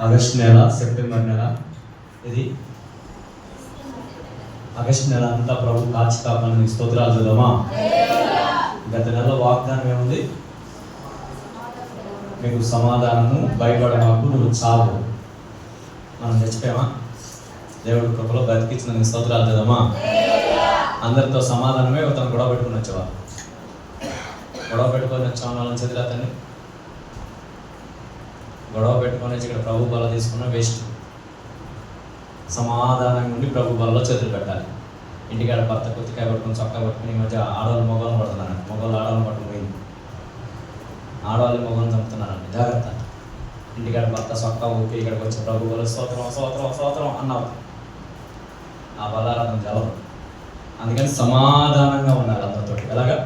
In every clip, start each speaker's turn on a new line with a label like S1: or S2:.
S1: August నెల, September నెల, ఇది ఆగస్టు నెల అంతా ప్రభు కాచి కాపాలని స్తోత్రాలు చదువుదామా. గత నెలలో వాగ్దానం ఏముంది? మీకు సమాధానము, భయపడమాకు, నువ్వు చావు. మనం చచ్చిపోయామా? దేవుడి కృపలో బతికించిన స్తోత్రాలు చదువుదామా. అందరితో సమాధానమే తను గొడవ పెట్టుకుని వచ్చేవారు. గొడవ పెట్టుకొని వచ్చాము వాళ్ళని చదిరాతని గొడవ పెట్టుకొని వచ్చి ఇక్కడ ప్రభు బల తీసుకున్న వేస్ట్. సమాధానంగా ఉండి ప్రభు బలలో చేతులు పెట్టాలి. ఇంటికాడ భర్త కొద్దికాయ పట్టుకుని చొక్కా పట్టుకుని ఈ మధ్య ఆడవాళ్ళు మొగలను పడుతున్నారండి. మొగలు ఆడవాళ్ళని పట్టుకుపోయింది. ఆడవాళ్ళు మొగలను చంపుతున్నారండి. జాగ్రత్త. ఇంటికాడ భర్త చొక్కా ఊపి ఇక్కడికి వచ్చి ప్రభు బల స్తోత్రం స్తోత్రం స్తోత్రం అన్నావు. ఆ బలారాధన జలరు. అందుకని సమాధానంగా ఉండాలి అందరితో. ఎలాగా?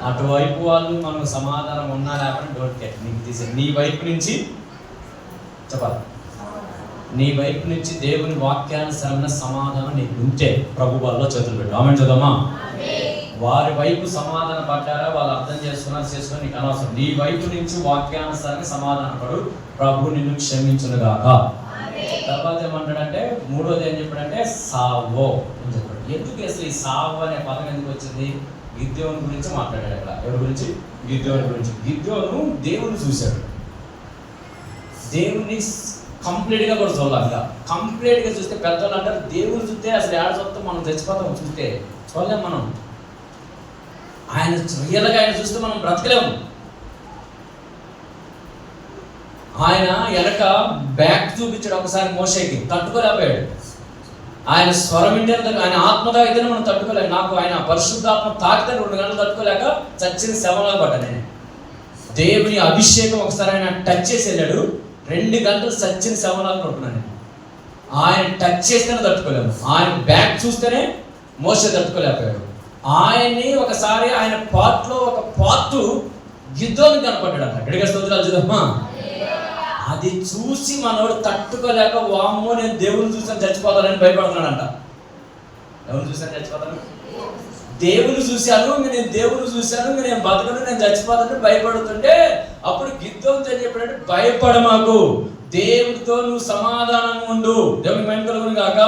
S1: అటువైపు వాళ్ళు మనకు సమాధానం ఉన్నా లేకపోతే డోంట్ కేర్. నీకు తీసే నీ వైపు నుంచి చెప్పాలి. నీ వైపు నుంచి దేవుని వాక్యానుసరమైన సమాధానం నీకు ఉంటే ప్రభు వాళ్ళలో చేతులు పెట్టు. ఆమేన్ చదవమా. వారి వైపు సమాధానం పడ్డారా, వాళ్ళు అర్థం చేసుకుని నీకు అనవసరం. నీ వైపు నుంచి వాక్యానుసారంగా సమాధానం పడు, ప్రభు నిన్ను క్షమించునుగాక. తర్వాత ఏమంటాడంటే, మూడోది ఏం చెప్పాడంటే సావో అని చెప్పాడు. ఎందుకు అసలు ఈ సావో అనే పదం ఎందుకు వచ్చింది? గిద్యోను గురించి మాట్లాడాడు. అక్కడ ఎవరి గురించి? గిద్యోను గురించి. గిద్యోను దేవుని చూశాడు. దేవుని కంప్లీట్గా కూడా చూడాలి. కంప్లీట్గా చూస్తే పెద్దవాళ్ళు అంటారు దేవుని చూస్తే అసలు ఏడ చూస్తే మనం చచ్చిపోతాం. చూస్తే చూడలేం మనం. ఆయన రియల్గా ఆయన చూస్తే మనం బ్రతకలేము. ఆయన వెనక బ్యాక్ చూపించాడు ఒకసారి మోషేకి, తట్టుకోలేకపోయాడు. ఆయన స్వరం వింటే ఆయన ఆత్మ తాగితేనే మనం తట్టుకోలేక, నాకు ఆయన పరిశుద్ధాత్మ తాకితే 2 గంటలు తట్టుకోలేక చచ్చిన శవంలా పడ్డా నేను. దేవుని అభిషేకం ఒకసారి ఆయన టచ్ చేసి వెళ్ళాడు, 2 గంటలు చచ్చిన శవంలా పడుతున్నాను. ఆయన టచ్ చేస్తేనే తట్టుకోలేము. ఆయన బ్యాక్ చూస్తేనే మోసే తట్టుకోలేకపోయాడు. ఆయన్ని ఒకసారి ఆయన పార్ట్లో ఒక పార్టు గిద్దోని కనపడ్డాడు అంట. గడిగా స్తోత్రాలు చూద్దామా. అది చూసి మనోడు తట్టుకోలేక, వామ్మో నేను దేవుని చూసాను చచ్చిపోతానని భయపడుతున్నాడంట. ఎవరిని చూసాను చచ్చిపోతాను? దేవుని చూశాను, నేను దేవుని చూశాను, నేను బతకను, నేను చచ్చిపోతానని భయపడుతుంటే అప్పుడు గిద్దోనితో చెప్పాడంటే, భయపడమాకు, దేవుడితో నువ్వు సమాధానంగా ఉండు. దేవుని మైండ్ కలుగును కాక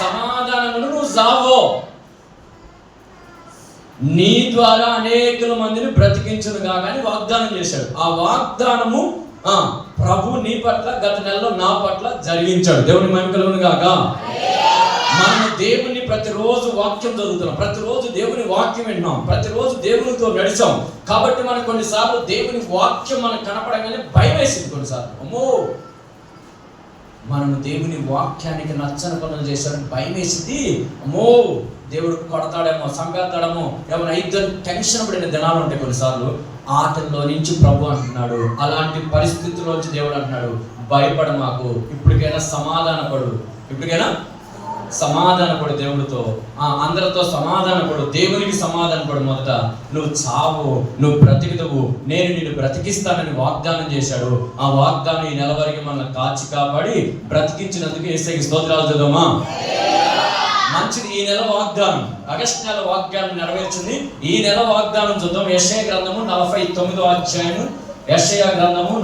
S1: సమాధానంగా ఉండు, నువ్వు సావో. నీ ద్వారా అనేకుల మందిని బ్రతికించును కాక అని వాగ్దానం చేశాడు. ఆ వాగ్దానము ప్రభు నీ పట్ల గత నెలలో నా పట్ల జరిగించాడు. దేవుని మహిమ కలుగును గాక. మనం దేవుని ప్రతిరోజు వాక్యం చదువుతున్నాం, ప్రతిరోజు దేవుని వాక్యం వింటున్నాం, ప్రతిరోజు దేవునితో నడిచాం. కాబట్టి మనకు కొన్నిసార్లు దేవుని వాక్యం మనకు కనపడగానే భయం వేసింది. కొన్నిసార్లు అమ్మో మనము దేవుని వాక్యానికి నచ్చని పనులు చేశాడని భయం వేసింది. అమ్మో దేవుడు కొడతాడేమో, చంపేస్తాడేమో, ఏమైనా ఇద్దరు టెన్షన్ పడిన దినాలు ఉంటాయి కొన్నిసార్లు. ఆటల్లో నుంచి ప్రభు అంటున్నాడు, అలాంటి పరిస్థితుల్లోంచి దేవుడు అంటున్నాడు, భయపడ మాకు, ఇప్పటికైనా సమాధానపడు, ఇప్పటికైనా సమాధానపడు దేవుడితో, అందరితో సమాధానపడు, దేవునికి సమాధానపడు. మొదట నువ్వు చావు, నువ్వు బ్రతికుతావు, నేను నిన్ను బ్రతికిస్తానని వాగ్దానం చేశాడు. ఆ వాగ్దానం ఈ నెల వరకు మనల్ని కాచి కాపాడి బ్రతికించినందుకు యేసయ్యకి స్తోత్రాలు చదువుమా. మంచిది. ఈ నెల వాగ్దానం, ఆగస్టు నెల వాగ్దానం నెరవేర్చింది. ఈ నెల వాగ్దానం చూద్దాం. యెషయా గ్రంథము 49వ అధ్యాయము. యెషయా గ్రంథము